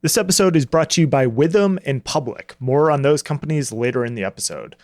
This episode is brought to you by Witham and Public. More on those companies later in the episode.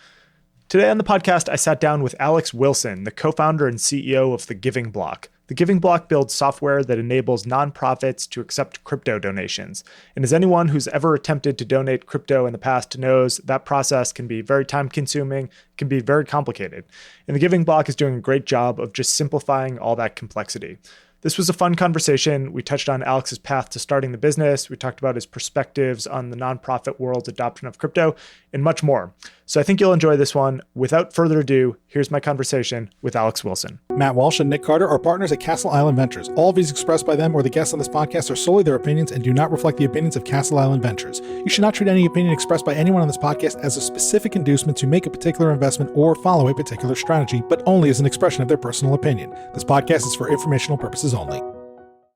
Today on the podcast, I sat down with Alex Wilson, the co-founder and CEO of The Giving Block. The Giving Block builds software that enables nonprofits to accept crypto donations. And as anyone who's ever attempted to donate crypto in the past knows, that process can be very time-consuming, can be very complicated. And The Giving Block is doing a great job of just simplifying all that complexity. This was a fun conversation. We touched on Alex's path to starting the business. We talked about his perspectives on the nonprofit world's adoption of crypto and much more. So I think you'll enjoy this one. Without further ado, here's my conversation with Alex Wilson. Matt Walsh and Nick Carter are partners at Castle Island Ventures. All views expressed by them or the guests on this podcast are solely their opinions and do not reflect the opinions of Castle Island Ventures. You should not treat any opinion expressed by anyone on this podcast as a specific inducement to make a particular investment or follow a particular strategy, but only as an expression of their personal opinion. This podcast is for informational purposes only.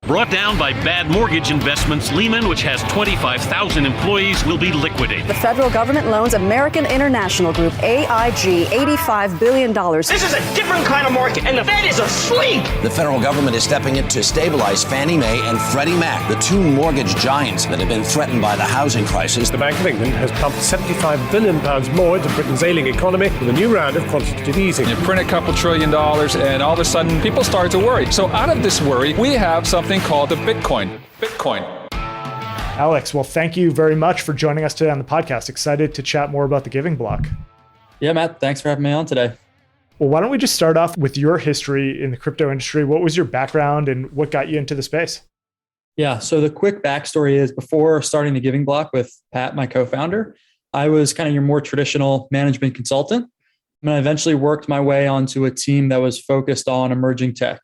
Brought down by bad mortgage investments, Lehman, which has 25,000 employees, will be liquidated. The federal government loans American International Group, AIG, $85 billion. This is a different kind of market, and the Fed is asleep. The federal government is stepping in to stabilize Fannie Mae and Freddie Mac, the two mortgage giants that have been threatened by the housing crisis. The Bank of England has pumped £75 billion more into Britain's ailing economy with a new round of quantitative easing. You print a couple $1 trillion, and all of a sudden, people start to worry. So out of this worry, we have something called the Bitcoin. Alex, well, thank you very much for joining us today on the podcast. Excited to chat more about The Giving Block. Yeah, Matt, thanks for having me on today. Well, why don't we just start off with your history in the crypto industry? What was your background and what got you into the space? Yeah, so the quick backstory is before starting The Giving Block with Pat, my co-founder, I was kind of your more traditional management consultant. And I eventually worked my way onto a team that was focused on emerging tech.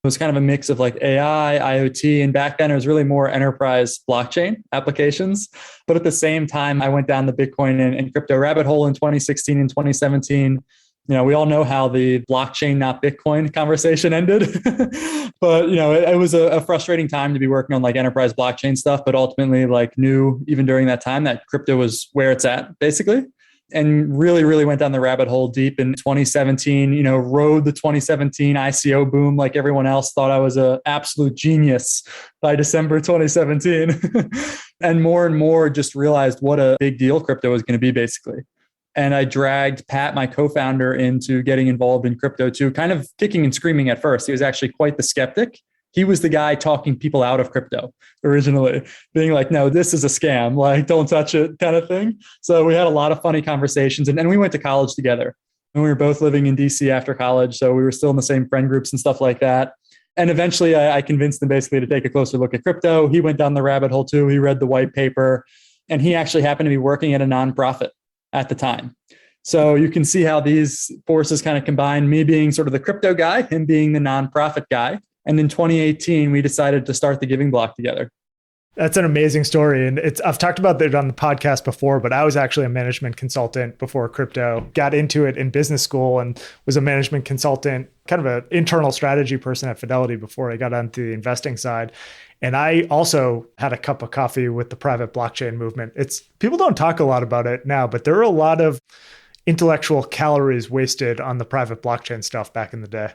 It was kind of a mix of like AI, IoT, and back then it was really more enterprise blockchain applications. But at the same time, I went down the Bitcoin and crypto rabbit hole in 2016 and 2017. We all know how the blockchain, not Bitcoin conversation ended. But, it was a frustrating time to be working on like enterprise blockchain stuff, but ultimately knew even during that time that crypto was where it's at basically. And really went down the rabbit hole deep in 2017, rode the 2017 ICO boom like everyone else, thought I was an absolute genius by December 2017. And more just realized what a big deal crypto was going to be basically. And I dragged Pat, my co-founder, into getting involved in crypto too, kind of kicking and screaming at first. He was actually quite the skeptic. He was the guy talking people out of crypto originally, being like, no, this is a scam, don't touch it kind of thing. So we had a lot of funny conversations and we went to college together and we were both living in DC after college. So we were still in the same friend groups and stuff like that. And eventually I convinced him basically to take a closer look at crypto. He went down the rabbit hole too. He read the white paper and he actually happened to be working at a nonprofit at the time. So you can see how these forces kind of combine, me being sort of the crypto guy, him being the nonprofit guy. And in 2018, we decided to start The Giving Block together. That's an amazing story. And I've talked about it on the podcast before, but I was actually a management consultant before crypto, got into it in business school and was a management consultant, kind of an internal strategy person at Fidelity before I got onto the investing side. And I also had a cup of coffee with the private blockchain movement. People don't talk a lot about it now, but there are a lot of intellectual calories wasted on the private blockchain stuff back in the day.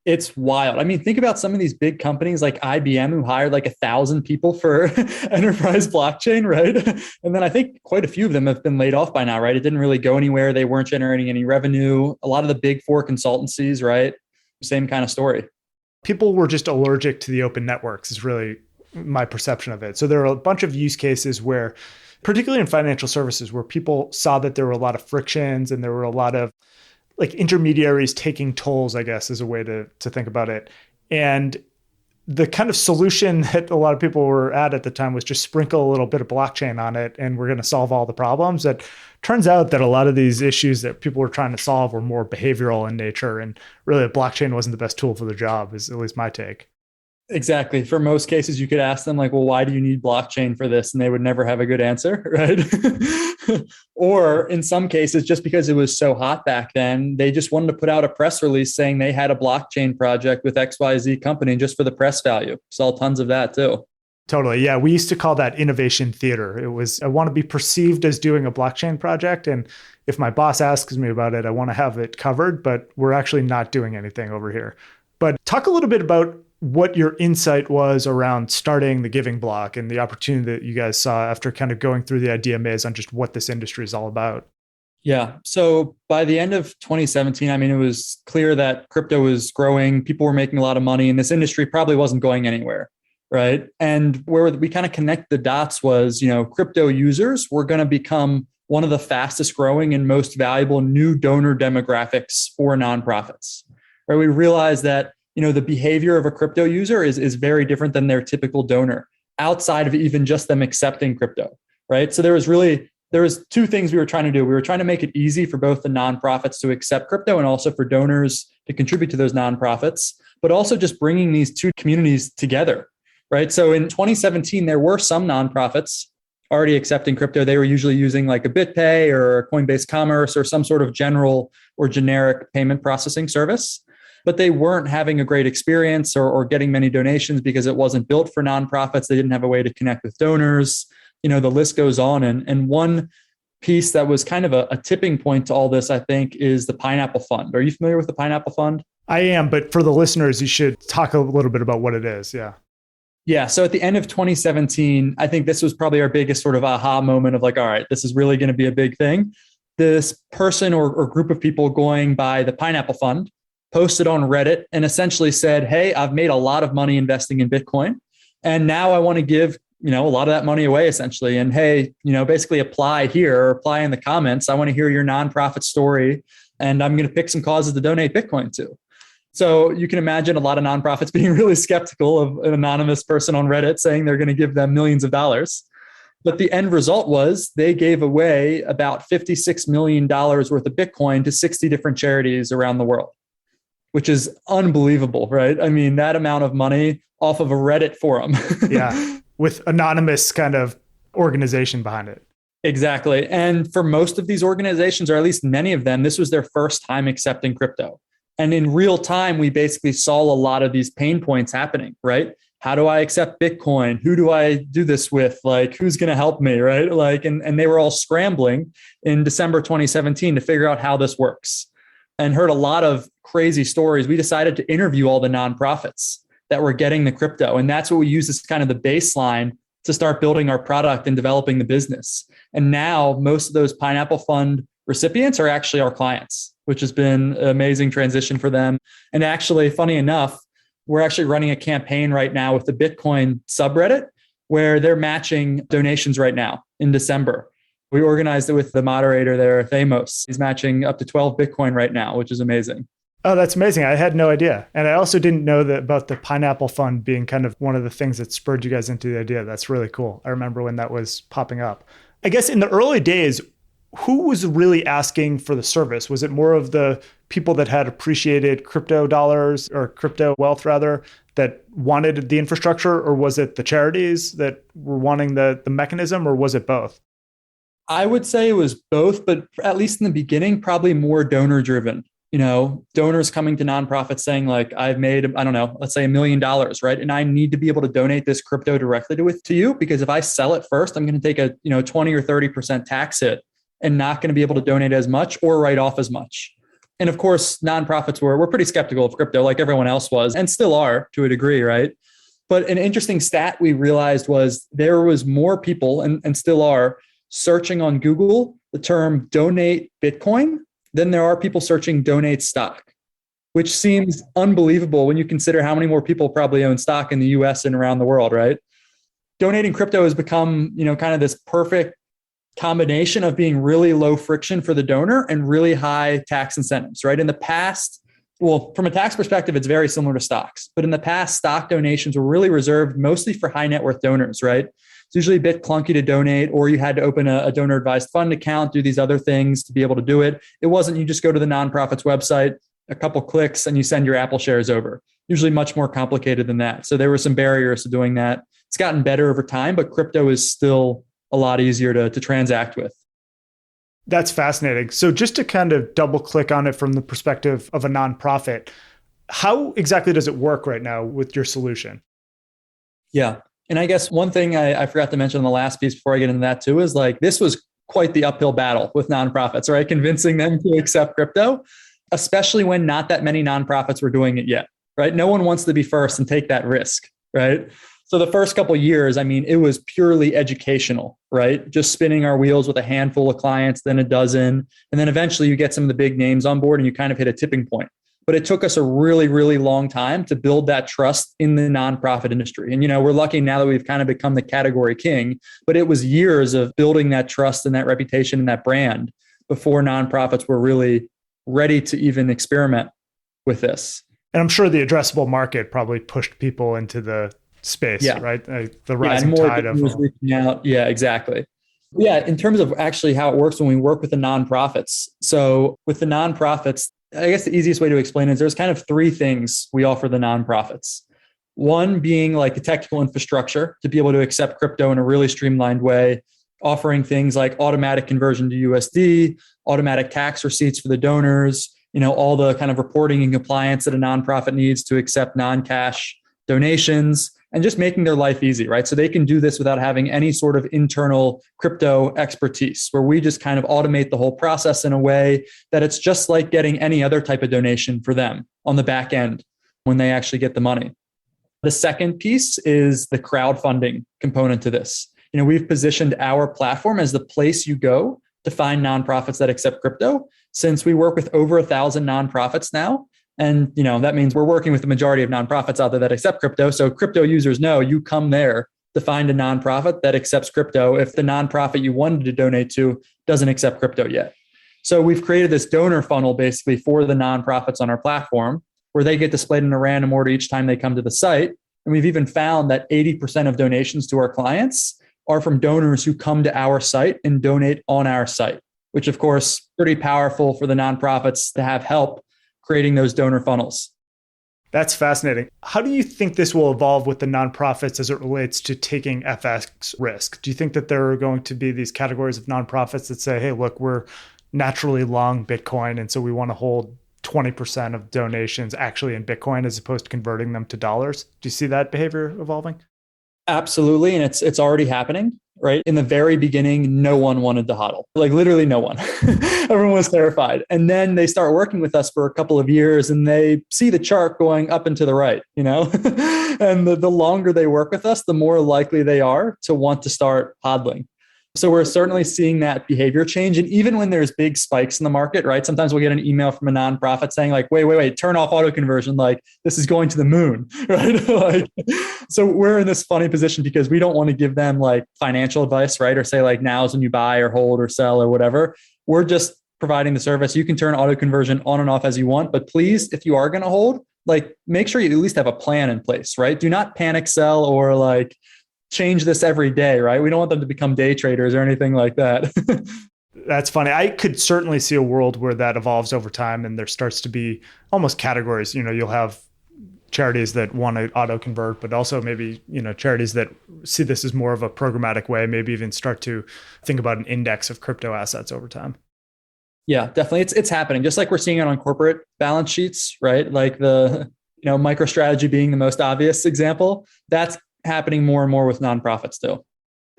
It's wild. I mean, think about some of these big companies like IBM who hired 1,000 people for enterprise blockchain, right? And then I think quite a few of them have been laid off by now, right? It didn't really go anywhere. They weren't generating any revenue. A lot of the big four consultancies, right? Same kind of story. People were just allergic to the open networks is really my perception of it. So there are a bunch of use cases where, particularly in financial services, where people saw that there were a lot of frictions and there were a lot of intermediaries taking tolls, I guess, is a way to think about it. And the kind of solution that a lot of people were at the time was just sprinkle a little bit of blockchain on it and we're going to solve all the problems. It turns out that a lot of these issues that people were trying to solve were more behavioral in nature. And really, blockchain wasn't the best tool for the job, is at least my take. Exactly. For most cases, you could ask them well, why do you need blockchain for this? And they would never have a good answer, right? Or in some cases, just because it was so hot back then, they just wanted to put out a press release saying they had a blockchain project with XYZ company just for the press value. Saw tons of that too. Totally. Yeah. We used to call that innovation theater. It was, I want to be perceived as doing a blockchain project. And if my boss asks me about it, I want to have it covered, but we're actually not doing anything over here. But talk a little bit about what your insight was around starting the Giving Block and the opportunity that you guys saw after kind of going through the idea maze on just what this industry is all about. Yeah. So by the end of 2017, I mean, it was clear that crypto was growing. People were making a lot of money and this industry probably wasn't going anywhere. Right. And where we kind of connect the dots was, crypto users were going to become one of the fastest growing and most valuable new donor demographics for nonprofits. Right. We realized that, the behavior of a crypto user is very different than their typical donor outside of even just them accepting crypto. Right. So there was two things we were trying to do. We were trying to make it easy for both the nonprofits to accept crypto and also for donors to contribute to those nonprofits, but also just bringing these two communities together. Right. So in 2017, there were some nonprofits already accepting crypto. They were usually using like a BitPay or Coinbase Commerce or some sort of general or generic payment processing service, but they weren't having a great experience or getting many donations because it wasn't built for nonprofits. They didn't have a way to connect with donors. The list goes on. And one piece that was kind of a tipping point to all this, I think, is the Pineapple Fund. Are you familiar with the Pineapple Fund? I am, but for the listeners, you should talk a little bit about what it is. Yeah. Yeah. So at the end of 2017, I think this was probably our biggest sort of aha moment of like, all right, this is really going to be a big thing. This person or group of people going by the Pineapple Fund posted on Reddit and essentially said, hey, I've made a lot of money investing in Bitcoin. And now I want to give, a lot of that money away essentially. And hey, basically apply here or apply in the comments. I want to hear your nonprofit story and I'm going to pick some causes to donate Bitcoin to. So you can imagine a lot of nonprofits being really skeptical of an anonymous person on Reddit saying they're going to give them millions of dollars. But the end result was they gave away about $56 million worth of Bitcoin to 60 different charities around the world, which is unbelievable, right? I mean, that amount of money off of a Reddit forum. Yeah, with anonymous kind of organization behind it. Exactly. And for most of these organizations, or at least many of them, this was their first time accepting crypto. And in real time, we basically saw a lot of these pain points happening, right? How do I accept Bitcoin? Who do I do this with? Like, who's going to help me, right? Like, and they were all scrambling in December 2017 to figure out how this works and heard a lot of crazy stories. We decided to interview all the nonprofits that were getting the crypto. And that's what we use as kind of the baseline to start building our product and developing the business. And now most of those Pineapple Fund recipients are actually our clients, which has been an amazing transition for them. And actually, funny enough, we're actually running a campaign right now with the Bitcoin subreddit where they're matching donations right now in December. We organized it with the moderator there, Thamos. He's matching up to 12 Bitcoin right now, which is amazing. Oh, that's amazing. I had no idea. And I also didn't know that about the Pineapple Fund being kind of one of the things that spurred you guys into the idea. That's really cool. I remember when that was popping up. I guess in the early days, who was really asking for the service? Was it more of the people that had appreciated crypto dollars or crypto wealth rather that wanted the infrastructure? Or was it the charities that were wanting the mechanism, or was it both? I would say it was both, but at least in the beginning, probably more donor driven. Donors coming to nonprofits saying like, I've made, I don't know, let's say $1 million, right? And I need to be able to donate this crypto directly to you, because if I sell it first, I'm going to take a 20 or 30% tax hit and not going to be able to donate as much or write off as much. And of course, nonprofits were pretty skeptical of crypto like everyone else was and still are to a degree, right? But an interesting stat we realized was there was more people and still are searching on Google the term donate Bitcoin than there are people searching donate stock, which seems unbelievable when you consider how many more people probably own stock in the US and around the world, right? Donating crypto has become, kind of this perfect combination of being really low friction for the donor and really high tax incentives, right? In the past, well, from a tax perspective, it's very similar to stocks, but in the past, stock donations were really reserved mostly for high net worth donors, right? It's usually a bit clunky to donate, or you had to open a donor advised fund account, do these other things to be able to do it. It wasn't you just go to the nonprofit's website, a couple clicks, and you send your Apple shares over. Usually much more complicated than that. So there were some barriers to doing that. It's gotten better over time, but crypto is still a lot easier to transact with. That's fascinating. So just to kind of double click on it from the perspective of a nonprofit, how exactly does it work right now with your solution? Yeah. And I guess one thing I forgot to mention in the last piece before I get into that too, is like, this was quite the uphill battle with nonprofits, right? Convincing them to accept crypto, especially when not that many nonprofits were doing it yet, right? No one wants to be first and take that risk, right? So the first couple of years, I mean, it was purely educational, right? Just spinning our wheels with a handful of clients, then a dozen. And then eventually you get some of the big names on board and you kind of hit a tipping point. But it took us a really, really long time to build that trust in the nonprofit industry. And, we're lucky now that we've kind of become the category king, but it was years of building that trust and that reputation and that brand before nonprofits were really ready to even experiment with this. And I'm sure the addressable market probably pushed people into the space, right? The rising tide of reaching out. Yeah, exactly. Yeah, in terms of actually how it works when we work with the nonprofits. So with the nonprofits, I guess the easiest way to explain it is there's kind of three things we offer the nonprofits. One being like the technical infrastructure to be able to accept crypto in a really streamlined way, offering things like automatic conversion to USD, automatic tax receipts for the donors, all the kind of reporting and compliance that a nonprofit needs to accept non-cash donations, and just making their life easy, right? So they can do this without having any sort of internal crypto expertise, where we just kind of automate the whole process in a way that it's just like getting any other type of donation for them on the back end when they actually get the money. The second piece is the crowdfunding component to this. We've positioned our platform as the place you go to find nonprofits that accept crypto, since we work with over 1,000 nonprofits now. And, that means we're working with the majority of nonprofits out there that accept crypto. So crypto users know you come there to find a nonprofit that accepts crypto if the nonprofit you wanted to donate to doesn't accept crypto yet. So we've created this donor funnel basically for the nonprofits on our platform, where they get displayed in a random order each time they come to the site. And we've even found that 80% of donations to our clients are from donors who come to our site and donate on our site, which of course, pretty powerful for the nonprofits to have help creating those donor funnels. That's fascinating. How do you think this will evolve with the nonprofits as it relates to taking FX risk? Do you think that there are going to be these categories of nonprofits that say, hey, look, we're naturally long Bitcoin, and so we want to hold 20% of donations actually in Bitcoin as opposed to converting them to dollars? Do you see that behavior evolving? Absolutely. And it's already happening, right? In the very beginning, no one wanted to hodl, like literally no one. Everyone was terrified. And then they start working with us for a couple of years and they see the chart going up and to the right, and the longer they work with us, the more likely they are to want to start hodling. So we're certainly seeing that behavior change. And even when there's big spikes in the market, right? Sometimes we'll get an email from a nonprofit saying like, wait, turn off auto conversion. Like this is going to the moon, right? So we're in this funny position because we don't want to give them like financial advice, right? Or say like, now's when you buy or hold or sell or whatever. We're just providing the service. You can turn auto conversion on and off as you want, but please, if you are going to hold, like make sure you at least have a plan in place, right? Do not panic sell or like change this every day, right? We don't want them to become day traders or anything like that. That's funny. I could certainly see a world where that evolves over time and there starts to be almost categories. You'll have charities that want to auto convert, but also maybe, charities that see this as more of a programmatic way, maybe even start to think about an index of crypto assets over time. Yeah, definitely. It's happening. Just like we're seeing it on corporate balance sheets, right? Like the, MicroStrategy being the most obvious example. That's happening more and more with nonprofits too.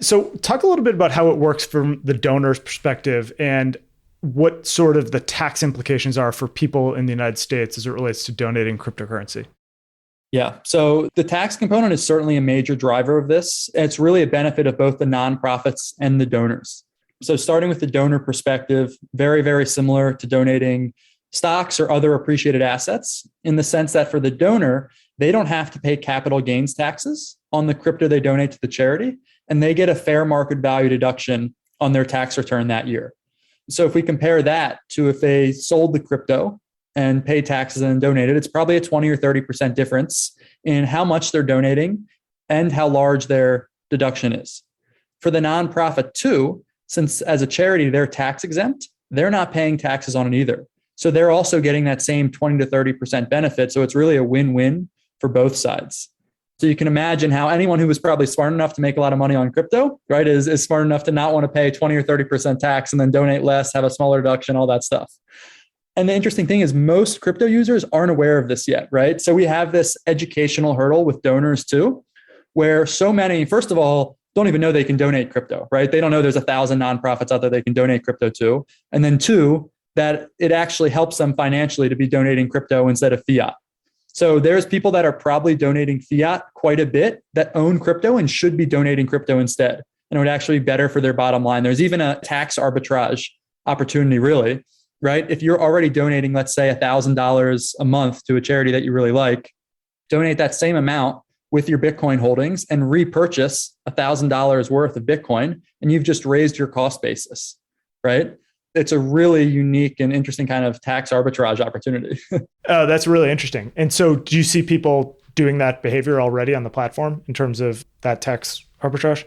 So talk a little bit about how it works from the donor's perspective and what sort of the tax implications are for people in the United States as it relates to donating cryptocurrency. Yeah. So the tax component is certainly a major driver of this. It's really a benefit of both the nonprofits and the donors. So starting with the donor perspective, very, very similar to donating stocks or other appreciated assets in the sense that for the donor, they don't have to pay capital gains taxes on the crypto they donate to the charity, and they get a fair market value deduction on their tax return that year. So if we compare that to if they sold the crypto and paid taxes and donated, it's probably a 20 or 30% difference in how much they're donating and how large their deduction is. For the nonprofit too, since as a charity, they're tax exempt, they're not paying taxes on it either. So they're also getting that same 20 to 30% benefit. So it's really a win-win for both sides. So you can imagine how anyone who was probably smart enough to make a lot of money on crypto, right, is smart enough to not want to pay 20 or 30% tax and then donate less, have a smaller deduction, all that stuff. And the interesting thing is most crypto users aren't aware of this yet, right? So we have this educational hurdle with donors too, where so many, first of all, don't even know they can donate crypto, right? They don't know there's 1,000 nonprofits out there they can donate crypto to. And then two, that it actually helps them financially to be donating crypto instead of fiat. So there's people that are probably donating fiat quite a bit that own crypto and should be donating crypto instead. And it would actually be better for their bottom line. There's even a tax arbitrage opportunity, really, right? If you're already donating, let's say $1,000 a month to a charity that you really like, donate that same amount with your Bitcoin holdings and repurchase $1,000 worth of Bitcoin, and you've just raised your cost basis, right? It's a really unique and interesting kind of tax arbitrage opportunity. Oh, that's really interesting. And so do you see people doing that behavior already on the platform in terms of that tax arbitrage?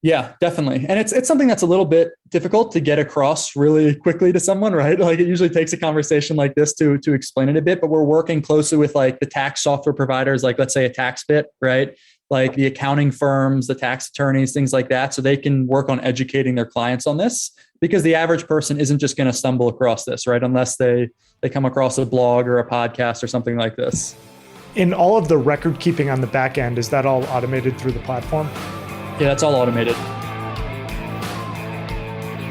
Yeah, definitely. And it's something that's a little bit difficult to get across really quickly to someone, right? Like it usually takes a conversation like this to explain it a bit, but we're working closely with like the tax software providers, like let's say a TaxBit, right? Like the accounting firms, the tax attorneys, things like that. So they can work on educating their clients on this, because the average person isn't just going to stumble across this, right? Unless they come across a blog or a podcast or something like this. In all of the record keeping on the back end, is that all automated through the platform? Yeah, that's all automated.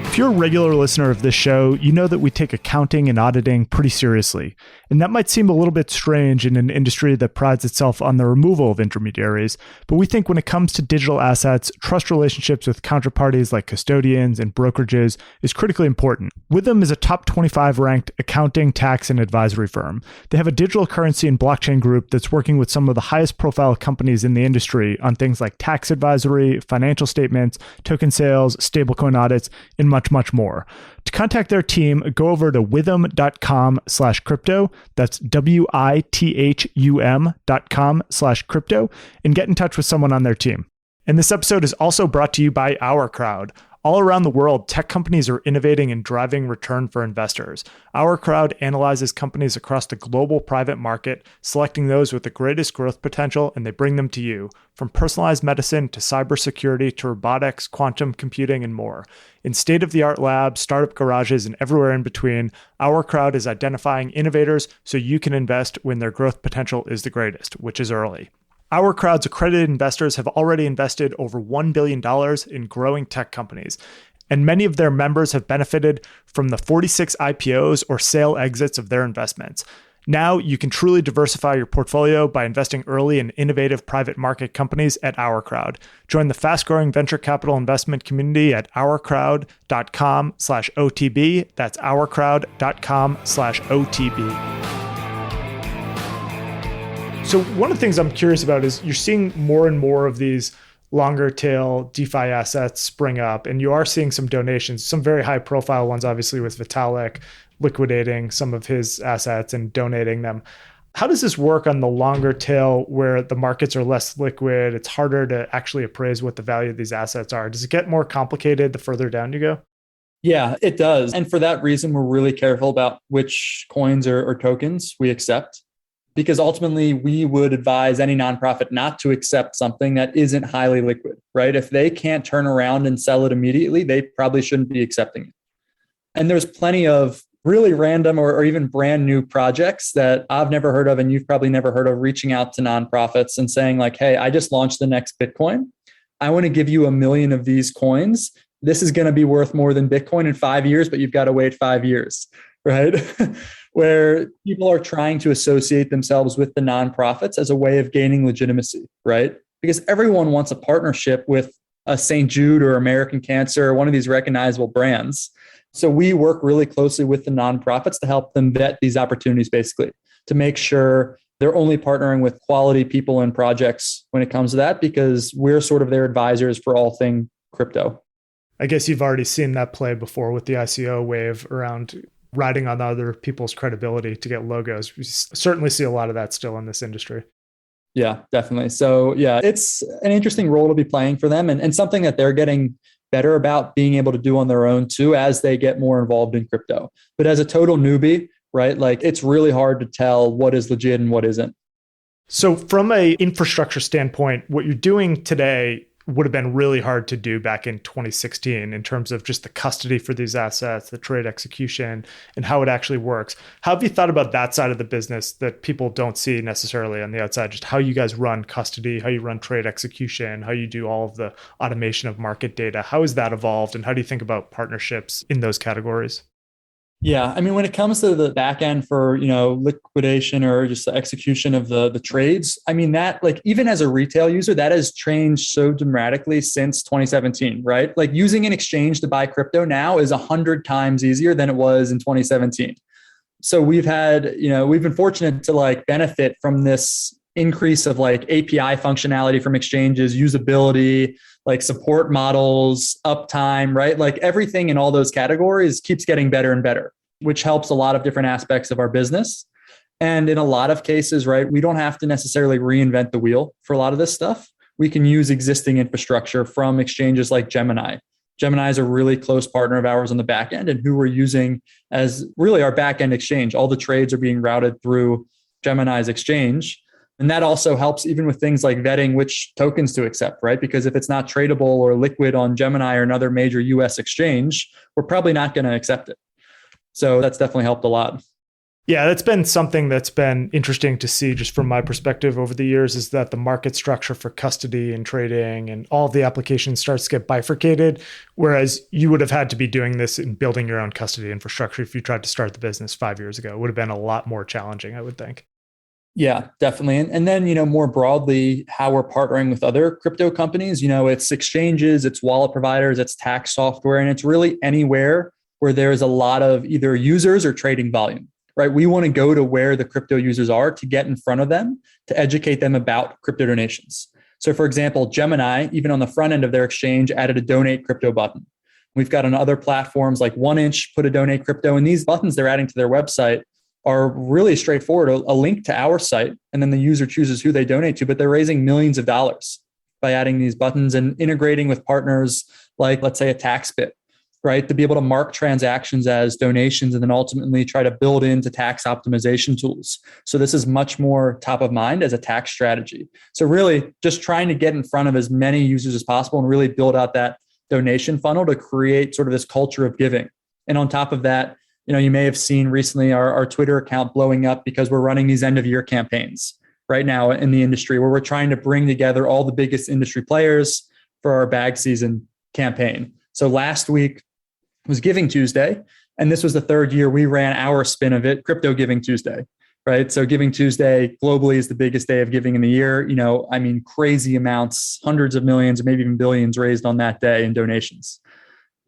If you're a regular listener of this show, you know that we take accounting and auditing pretty seriously. And that might seem a little bit strange in an industry that prides itself on the removal of intermediaries, but we think when it comes to digital assets, trust relationships with counterparties like custodians and brokerages is critically important. Withum is a top 25 ranked accounting, tax, and advisory firm. They have a digital currency and blockchain group that's working with some of the highest profile companies in the industry on things like tax advisory, financial statements, token sales, stablecoin audits, and much more. To contact their team, go over to withum.com/crypto. That's WITHUM.com/crypto and get in touch with someone on their team. And this episode is also brought to you by Our Crowd. All around the world, tech companies are innovating and driving return for investors. Our Crowd analyzes companies across the global private market, selecting those with the greatest growth potential, and they bring them to you. From personalized medicine to cybersecurity to robotics, quantum computing, and more. In state-of-the-art labs, startup garages, and everywhere in between, Our Crowd is identifying innovators so you can invest when their growth potential is the greatest, which is early. Our Crowd's accredited investors have already invested over $1 billion in growing tech companies, and many of their members have benefited from the 46 IPOs or sale exits of their investments. Now you can truly diversify your portfolio by investing early in innovative private market companies at Our Crowd. Join the fast-growing venture capital investment community at ourcrowd.com/OTB. That's ourcrowd.com/OTB. So one of the things I'm curious about is you're seeing more and more of these longer tail DeFi assets spring up, and you are seeing some donations, some very high profile ones, obviously with Vitalik liquidating some of his assets and donating them. How does this work on the longer tail where the markets are less liquid? It's harder to actually appraise what the value of these assets are. Does it get more complicated the further down you go? Yeah, it does. And for that reason, we're really careful about which coins or tokens we accept, because ultimately we would advise any nonprofit not to accept something that isn't highly liquid, right? If they can't turn around and sell it immediately, they probably shouldn't be accepting it. And there's plenty of really random or even brand new projects that I've never heard of, and you've probably never heard of, reaching out to nonprofits and saying like, hey, I just launched the next Bitcoin. I want to give you 1 million of these coins. This is going to be worth more than Bitcoin in 5 years, but you've got to wait 5 years, right? Where people are trying to associate themselves with the nonprofits as a way of gaining legitimacy, right? Because everyone wants a partnership with a St. Jude or American Cancer or one of these recognizable brands. So we work really closely with the nonprofits to help them vet these opportunities, basically, to make sure they're only partnering with quality people and projects when it comes to that, because we're sort of their advisors for all thing crypto. I guess you've already seen that play before with the ICO wave around riding on other people's credibility to get logos. We certainly see a lot of that still in this industry. Yeah, definitely. So yeah, it's an interesting role to be playing for them, and something that they're getting better about being able to do on their own too, as they get more involved in crypto. But as a total newbie, right, like it's really hard to tell what is legit and what isn't. So from a infrastructure standpoint, what you're doing today would have been really hard to do back in 2016 in terms of just the custody for these assets, the trade execution, and how it actually works. How have you thought about that side of the business that people don't see necessarily on the outside? Just how you guys run custody, how you run trade execution, how you do all of the automation of market data. How has that evolved, and how do you think about partnerships in those categories? Yeah. I mean, when it comes to the back end for, liquidation or just the execution of the trades, I mean, that like even as a retail user, that has changed so dramatically since 2017, right? Like using an exchange to buy crypto now is 100 times easier than it was in 2017. So we've been fortunate to like benefit from this increase of like API functionality from exchanges, usability, like support models, uptime, right? Like everything in all those categories keeps getting better and better, which helps a lot of different aspects of our business. And in a lot of cases, right, we don't have to necessarily reinvent the wheel for a lot of this stuff. We can use existing infrastructure from exchanges like Gemini. Gemini is a really close partner of ours on the back end and who we're using as really our back end exchange. All the trades are being routed through Gemini's exchange. And that also helps even with things like vetting which tokens to accept, right? Because if it's not tradable or liquid on Gemini or another major US exchange, we're probably not going to accept it. So that's definitely helped a lot. Yeah, that's been something that's been interesting to see just from my perspective over the years is that the market structure for custody and trading and all of the applications starts to get bifurcated, whereas you would have had to be doing this and building your own custody infrastructure if you tried to start the business 5 years ago. It would have been a lot more challenging, I would think. Yeah, definitely. And then, more broadly, how we're partnering with other crypto companies, it's exchanges, it's wallet providers, it's tax software, and it's really anywhere where there's a lot of either users or trading volume, right? We want to go to where the crypto users are to get in front of them, to educate them about crypto donations. So for example, Gemini, even on the front end of their exchange, added a donate crypto button. We've got on other platforms like 1inch, put a donate crypto, and these buttons they're adding to their website are really straightforward, a link to our site, and then the user chooses who they donate to, but they're raising millions of dollars by adding these buttons and integrating with partners like, let's say, a TaxBit, right? To be able to mark transactions as donations and then ultimately try to build into tax optimization tools. So this is much more top of mind as a tax strategy. So really just trying to get in front of as many users as possible and really build out that donation funnel to create sort of this culture of giving. And on top of that, you may have seen recently our Twitter account blowing up because we're running these end of year campaigns right now in the industry where we're trying to bring together all the biggest industry players for our bag season campaign. So last week was Giving Tuesday, and this was the third year we ran our spin of it, Crypto Giving Tuesday, right? So Giving Tuesday globally is the biggest day of giving in the year. Crazy amounts, hundreds of millions, maybe even billions raised on that day in donations.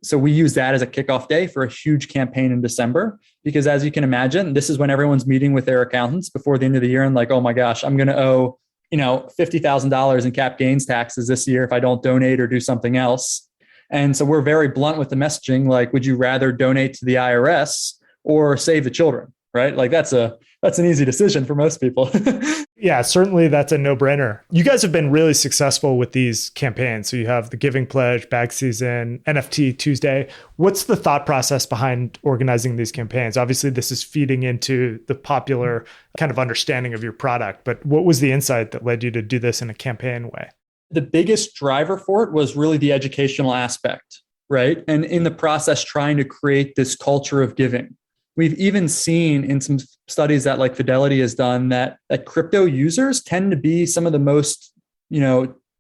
So we use that as a kickoff day for a huge campaign in December, because as you can imagine, this is when everyone's meeting with their accountants before the end of the year and like, oh my gosh, I'm going to owe, $50,000 in cap gains taxes this year if I don't donate or do something else. And so we're very blunt with the messaging, like, would you rather donate to the IRS or save the children, right? Like that's an easy decision for most people. Yeah, certainly that's a no-brainer. You guys have been really successful with these campaigns. So you have the Giving Pledge, Bag Season, NFT Tuesday. What's the thought process behind organizing these campaigns? Obviously, this is feeding into the popular kind of understanding of your product, but what was the insight that led you to do this in a campaign way? The biggest driver for it was really the educational aspect, right? And in the process, trying to create this culture of giving. We've even seen in some studies that like Fidelity has done that crypto users tend to be some of the most,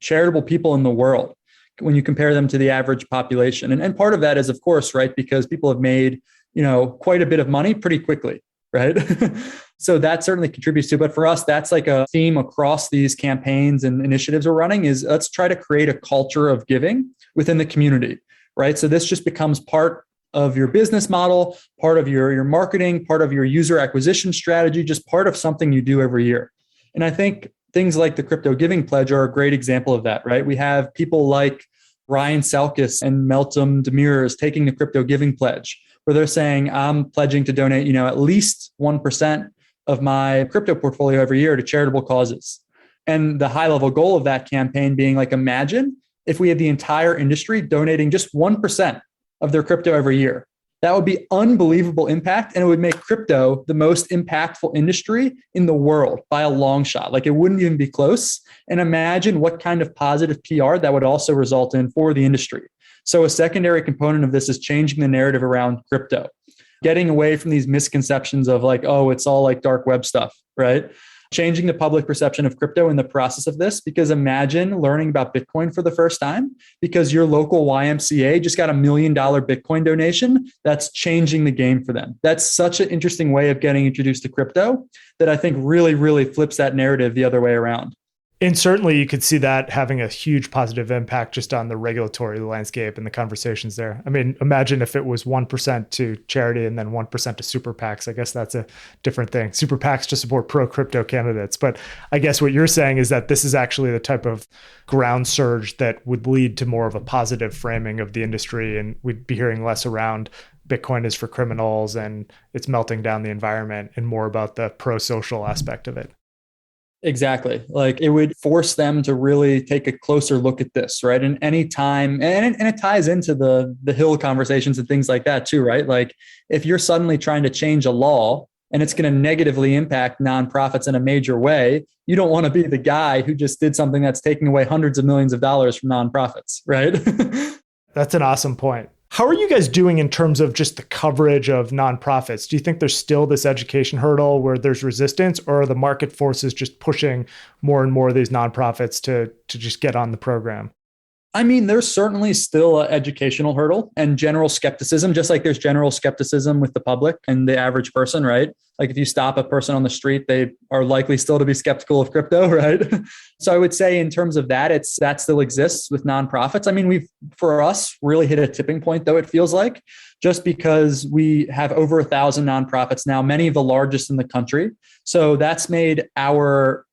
charitable people in the world when you compare them to the average population. And part of that is, of course, right, because people have made, quite a bit of money pretty quickly, right? So that certainly contributes to it. But for us, that's like a theme across these campaigns and initiatives we're running is let's try to create a culture of giving within the community, right? So this just becomes part of your business model, part of your marketing, part of your user acquisition strategy, just part of something you do every year. And I think things like the Crypto Giving Pledge are a great example of that, right? We have people like Ryan Selkis and Meltem Demirors taking the Crypto Giving Pledge, where they're saying, I'm pledging to donate, at least 1% of my crypto portfolio every year to charitable causes. And the high level goal of that campaign being like, imagine if we had the entire industry donating just 1% of their crypto every year. That would be unbelievable impact, and it would make crypto the most impactful industry in the world by a long shot. Like it wouldn't even be close. And imagine what kind of positive PR that would also result in for the industry. So a secondary component of this is changing the narrative around crypto, getting away from these misconceptions of like, oh, it's all like dark web stuff, right? changing the public perception of crypto in the process of this. Because imagine learning about Bitcoin for the first time because your local YMCA just got $1 million Bitcoin donation. That's changing the game for them. That's such an interesting way of getting introduced to crypto that I think really, really flips that narrative the other way around. And certainly you could see that having a huge positive impact just on the regulatory landscape and the conversations there. I mean, imagine if it was 1% to charity and then 1% to super PACs. I guess that's a different thing. Super PACs to support pro-crypto candidates. But I guess what you're saying is that this is actually the type of ground surge that would lead to more of a positive framing of the industry. And we'd be hearing less around Bitcoin is for criminals and it's melting down the environment and more about the pro-social aspect of it. Exactly. Like it would force them to really take a closer look at this, right? And any time, and it ties into the Hill conversations and things like that too, right? Like if you're suddenly trying to change a law and it's going to negatively impact nonprofits in a major way, you don't want to be the guy who just did something that's taking away hundreds of millions of dollars from nonprofits, right? That's an awesome point. How are you guys doing in terms of just the coverage of nonprofits? Do you think there's still this education hurdle where there's resistance, or are the market forces just pushing more and more of these nonprofits to just get on the program? I mean, there's certainly still an educational hurdle and general skepticism, just like there's general skepticism with the public and the average person, right? Like if you stop a person on the street, they are likely still to be skeptical of crypto, right? So I would say in terms of that, that still exists with nonprofits. I mean, we've, for us, really hit a tipping point, though, it feels like, just because we have over 1,000 nonprofits now, many of the largest in the country. So that's made our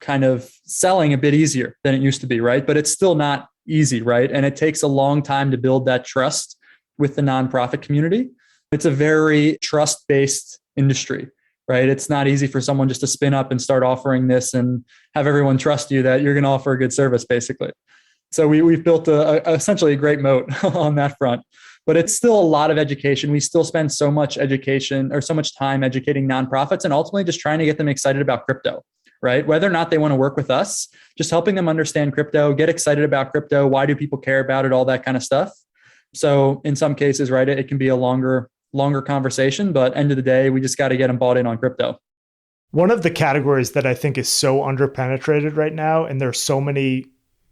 kind of selling a bit easier than it used to be, right? But it's still not easy, right? And it takes a long time to build that trust with the nonprofit community. It's a very trust-based industry, right? It's not easy for someone just to spin up and start offering this and have everyone trust you that you're going to offer a good service, basically. So we've built essentially a great moat on that front. But it's still a lot of education. We still spend so much education or so much time educating nonprofits and ultimately just trying to get them excited about crypto, right? Whether or not they want to work with us, just helping them understand crypto, get excited about crypto. Why do people care about it? All that kind of stuff. So in some cases, right, it can be a longer conversation, but end of the day, we just got to get them bought in on crypto. One of the categories that I think is so underpenetrated right now, and there are so many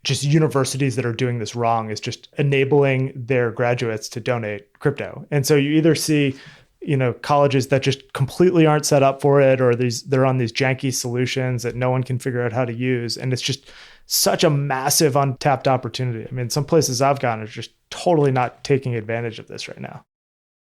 just universities that are doing this wrong, is just enabling their graduates to donate crypto. And so you either see, colleges that just completely aren't set up for it, or they're on these janky solutions that no one can figure out how to use. And it's just such a massive untapped opportunity. I mean, some places I've gone are just totally not taking advantage of this right now.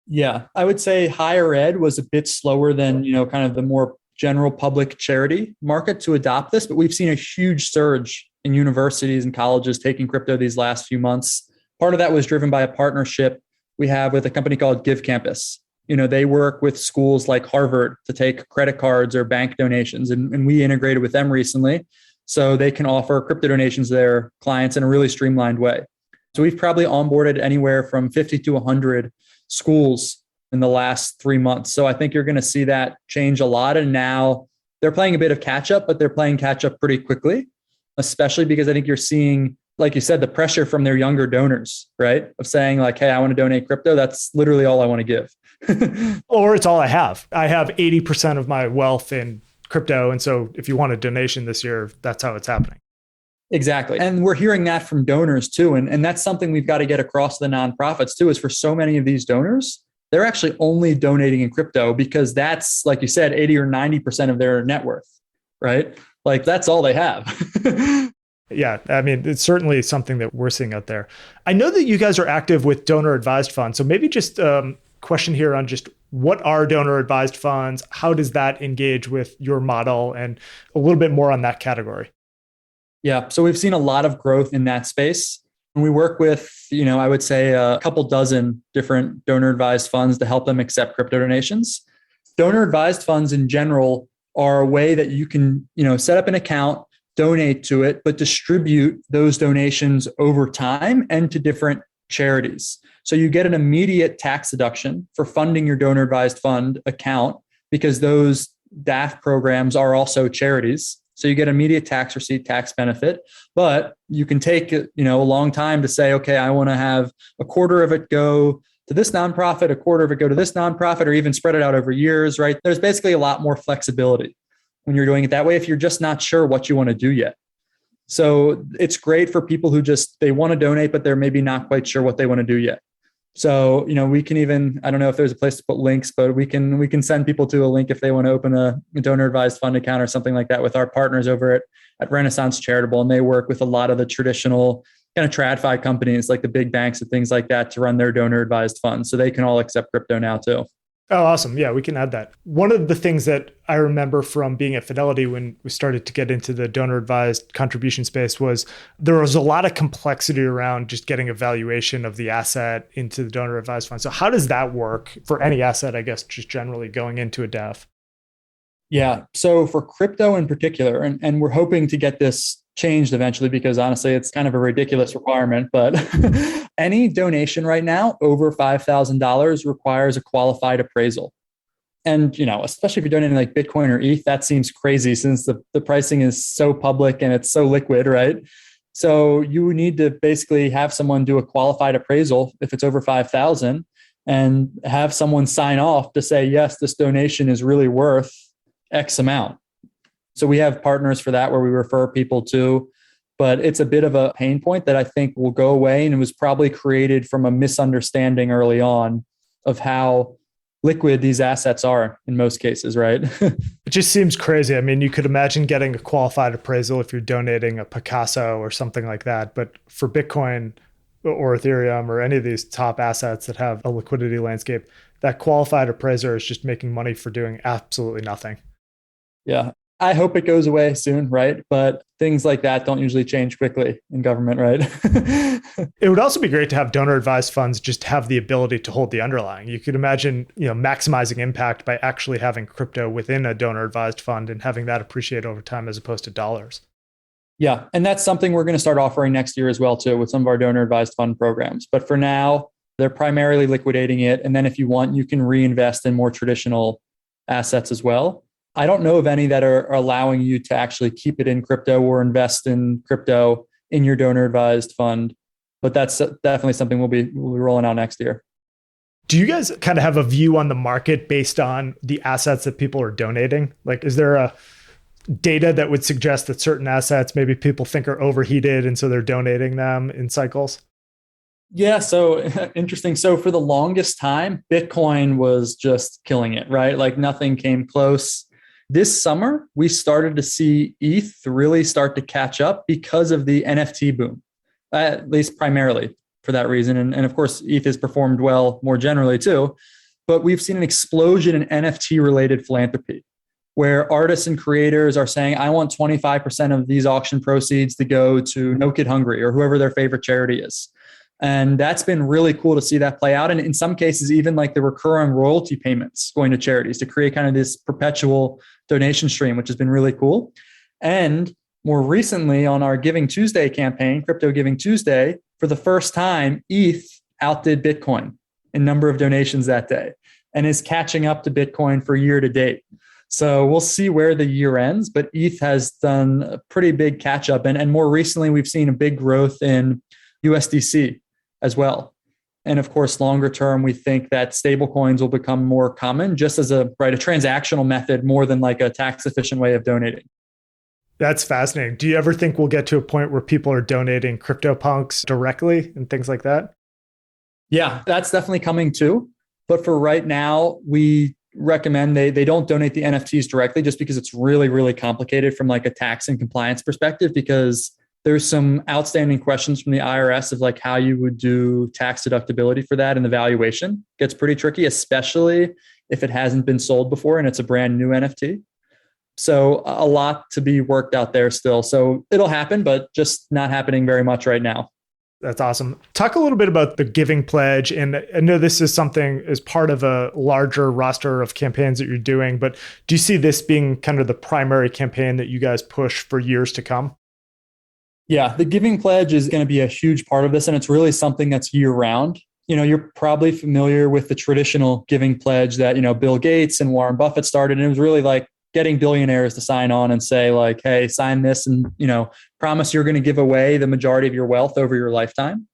Yeah, I would say higher ed was a bit slower than, kind of the more general public charity market to adopt this, but we've seen a huge surge in universities and colleges taking crypto these last few months. Part of that was driven by a partnership we have with a company called Give Campus. They work with schools like Harvard to take credit cards or bank donations, and we integrated with them recently so they can offer crypto donations to their clients in a really streamlined way. So we've probably onboarded anywhere from 50 to 100 schools in the last 3 months. So I think you're going to see that change a lot. And now they're playing a bit of catch up, but they're playing catch up pretty quickly, especially because I think you're seeing, like you said, the pressure from their younger donors, right? Of saying like, hey, I want to donate crypto. That's literally all I want to give. Or it's all I have. I have 80% of my wealth in crypto. And so if you want a donation this year, that's how it's happening. Exactly. And we're hearing that from donors too. And that's something we've got to get across to the nonprofits too, is for so many of these donors, they're actually only donating in crypto because that's, like you said, 80 or 90% of their net worth, right? Like that's all they have. Yeah, I mean, it's certainly something that we're seeing out there. I know that you guys are active with donor advised funds. So maybe just question here on just what are donor advised funds? How does that engage with your model, and a little bit more on that category? Yeah. So we've seen a lot of growth in that space. And we work with, I would say a couple dozen different donor advised funds to help them accept crypto donations. Donor advised funds in general are a way that you can, set up an account, donate to it, but distribute those donations over time and to different charities. So you get an immediate tax deduction for funding your donor advised fund account because those DAF programs are also charities. So you get immediate tax receipt, tax benefit, but you can take, a long time to say, okay, I want to have a quarter of it go to this nonprofit, a quarter of it go to this nonprofit, or even spread it out over years, right? There's basically a lot more flexibility when you're doing it that way if you're just not sure what you want to do yet. So it's great for people who they want to donate, but they're maybe not quite sure what they want to do yet. So, we can even, I don't know if there's a place to put links, but we can send people to a link if they want to open a donor advised fund account or something like that with our partners over at Renaissance Charitable. And they work with a lot of the traditional kind of TradFi companies like the big banks and things like that to run their donor advised funds. So they can all accept crypto now too. Oh, awesome. Yeah, we can add that. One of the things that I remember from being at Fidelity when we started to get into the donor advised contribution space was there was a lot of complexity around just getting a valuation of the asset into the donor advised fund. So how does that work for any asset, I guess, just generally going into a DEF? Yeah. So for crypto in particular, and we're hoping to get this changed eventually because honestly, it's kind of a ridiculous requirement, but any donation right now over $5,000 requires a qualified appraisal. And, especially if you're donating like Bitcoin or ETH, that seems crazy since the pricing is so public and it's so liquid, right? So you need to basically have someone do a qualified appraisal if it's over 5,000 and have someone sign off to say, yes, this donation is really worth X amount. So we have partners for that where we refer people to, but it's a bit of a pain point that I think will go away. And it was probably created from a misunderstanding early on of how liquid these assets are in most cases, right? It just seems crazy. I mean, you could imagine getting a qualified appraisal if you're donating a Picasso or something like that. But for Bitcoin or Ethereum or any of these top assets that have a liquidity landscape, that qualified appraiser is just making money for doing absolutely nothing. Yeah. I hope it goes away soon, right? But things like that don't usually change quickly in government, right? It would also be great to have donor advised funds just have the ability to hold the underlying. You could imagine, maximizing impact by actually having crypto within a donor advised fund and having that appreciate over time as opposed to dollars. Yeah. And that's something we're going to start offering next year as well, too, with some of our donor advised fund programs. But for now, they're primarily liquidating it. And then if you want, you can reinvest in more traditional assets as well. I don't know of any that are allowing you to actually keep it in crypto or invest in crypto in your donor advised fund, but that's definitely something we'll be rolling out next year. Do you guys kind of have a view on the market based on the assets that people are donating? Like, is there a data that would suggest that certain assets maybe people think are overheated and so they're donating them in cycles? Yeah, so interesting. So for the longest time, Bitcoin was just killing it, right? Like nothing came close. This summer, we started to see ETH really start to catch up because of the NFT boom, at least primarily for that reason. And of course, ETH has performed well more generally too. But we've seen an explosion in NFT-related philanthropy, where artists and creators are saying, I want 25% of these auction proceeds to go to No Kid Hungry or whoever their favorite charity is. And that's been really cool to see that play out. And in some cases, even like the recurring royalty payments going to charities to create kind of this perpetual donation stream, which has been really cool. And more recently on our Giving Tuesday campaign, Crypto Giving Tuesday, for the first time, ETH outdid Bitcoin in number of donations that day and is catching up to Bitcoin for year to date. So we'll see where the year ends, but ETH has done a pretty big catch up. And more recently, we've seen a big growth in USDC as well. And of course, longer term, we think that stablecoins will become more common just as a transactional method more than like a tax efficient way of donating. That's fascinating. Do you ever think we'll get to a point where people are donating CryptoPunks directly and things like that? Yeah, that's definitely coming too. But for right now, we recommend they don't donate the NFTs directly just because it's really, really complicated from like a tax and compliance perspective, because there's some outstanding questions from the IRS of like how you would do tax deductibility for that, and the valuation gets pretty tricky, especially if it hasn't been sold before and it's a brand new NFT. So a lot to be worked out there still. So it'll happen, but just not happening very much right now. That's awesome. Talk a little bit about the Giving Pledge. And I know this is something as part of a larger roster of campaigns that you're doing, but do you see this being kind of the primary campaign that you guys push for years to come? Yeah, the Giving Pledge is going to be a huge part of this, and it's really something that's year round. You're probably familiar with the traditional Giving Pledge that, Bill Gates and Warren Buffett started. And it was really like getting billionaires to sign on and say like, hey, sign this and, promise you're going to give away the majority of your wealth over your lifetime.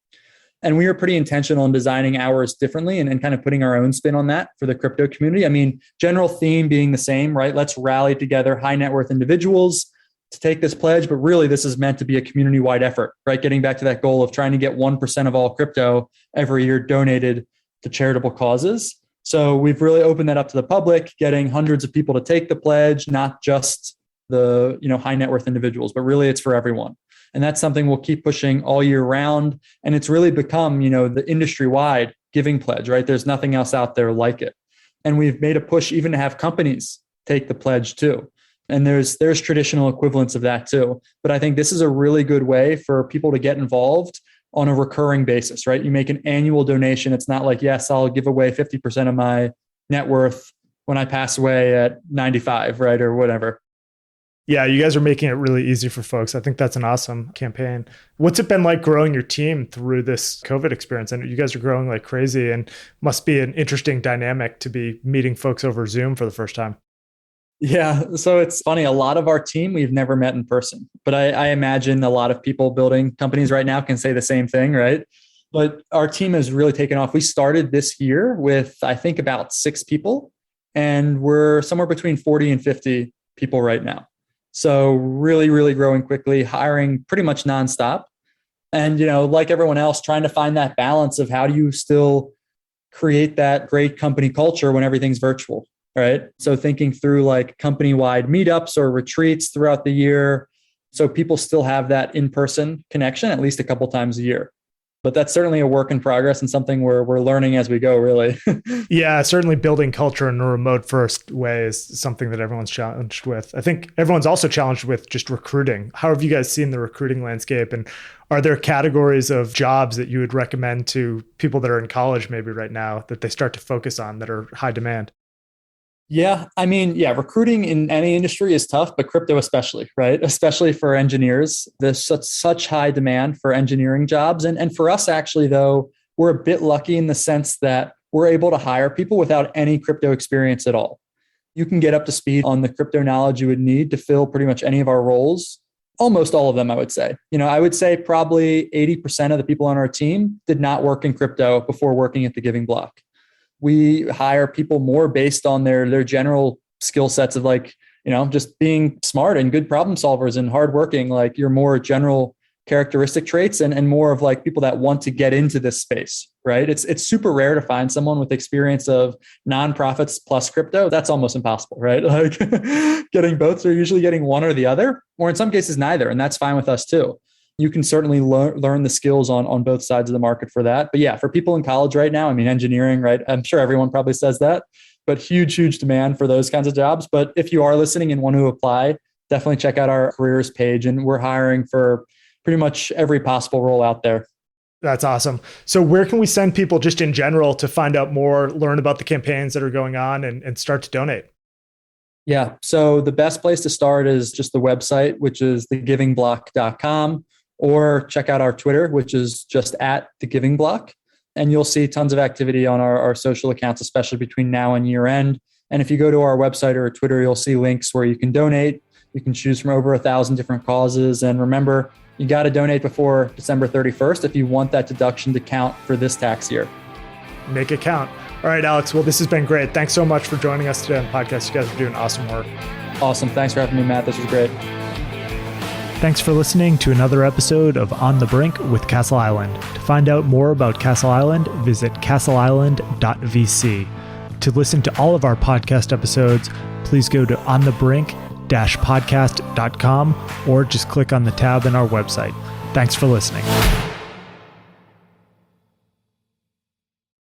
And we were pretty intentional in designing ours differently and kind of putting our own spin on that for the crypto community. I mean, general theme being the same, right? Let's rally together high net worth individuals to take this pledge, but really this is meant to be a community-wide effort, right? Getting back to that goal of trying to get 1% of all crypto every year donated to charitable causes. So we've really opened that up to the public, getting hundreds of people to take the pledge, not just the high net worth individuals, but really it's for everyone. And that's something we'll keep pushing all year round. And it's really become, the industry-wide giving pledge, right? There's nothing else out there like it. And we've made a push even to have companies take the pledge too. And there's traditional equivalents of that too. But I think this is a really good way for people to get involved on a recurring basis, right? You make an annual donation. It's not like, yes, I'll give away 50% of my net worth when I pass away at 95, right? Or whatever. Yeah, you guys are making it really easy for folks. I think that's an awesome campaign. What's it been like growing your team through this COVID experience? And you guys are growing like crazy and must be an interesting dynamic to be meeting folks over Zoom for the first time. Yeah, so it's funny. A lot of our team we've never met in person, but I imagine a lot of people building companies right now can say the same thing, right? But our team has really taken off. We started this year with, I think, about 6 people, and we're somewhere between 40 and 50 people right now. So really, really growing quickly, hiring pretty much nonstop. And, like everyone else, trying to find that balance of how do you still create that great company culture when everything's virtual, right? So thinking through like company-wide meetups or retreats throughout the year, so people still have that in-person connection at least a couple times a year. But that's certainly a work in progress and something we're learning as we go, really. Yeah, certainly building culture in a remote first way is something that everyone's challenged with. I think everyone's also challenged with just recruiting. How have you guys seen the recruiting landscape? And are there categories of jobs that you would recommend to people that are in college maybe right now that they start to focus on that are high demand? Yeah, I mean, recruiting in any industry is tough, but crypto especially, right? Especially for engineers. There's such high demand for engineering jobs. And for us, actually, though, we're a bit lucky in the sense that we're able to hire people without any crypto experience at all. You can get up to speed on the crypto knowledge you would need to fill pretty much any of our roles. Almost all of them, I would say. I would say probably 80% of the people on our team did not work in crypto before working at the Giving Block. We hire people more based on their general skill sets of just being smart and good problem solvers and hardworking, like your more general characteristic traits and more of like people that want to get into this space, right? It's super rare to find someone with experience of nonprofits plus crypto. That's almost impossible, right? Like getting both. So you're usually getting one or the other, or in some cases, neither. And that's fine with us too. You can certainly learn the skills on both sides of the market for that. But yeah, for people in college right now, I mean, engineering, right? I'm sure everyone probably says that, but huge demand for those kinds of jobs. But if you are listening and want to apply, definitely check out our careers page. And we're hiring for pretty much every possible role out there. That's awesome. So where can we send people just in general to find out more, learn about the campaigns that are going on and start to donate? Yeah. So the best place to start is just the website, which is thegivingblock.com. Or check out our Twitter, which is just @thegivingblock. And you'll see tons of activity on our social accounts, especially between now and year end. And if you go to our website or Twitter, you'll see links where you can donate. You can choose from over 1,000 different causes. And remember, you got to donate before December 31st if you want that deduction to count for this tax year. Make it count. All right, Alex. Well, this has been great. Thanks so much for joining us today on the podcast. You guys are doing awesome work. Awesome. Thanks for having me, Matt. This was great. Thanks for listening to another episode of On the Brink with Castle Island. To find out more about Castle Island, visit castleisland.vc. To listen to all of our podcast episodes, please go to onthebrink-podcast.com or just click on the tab in our website. Thanks for listening.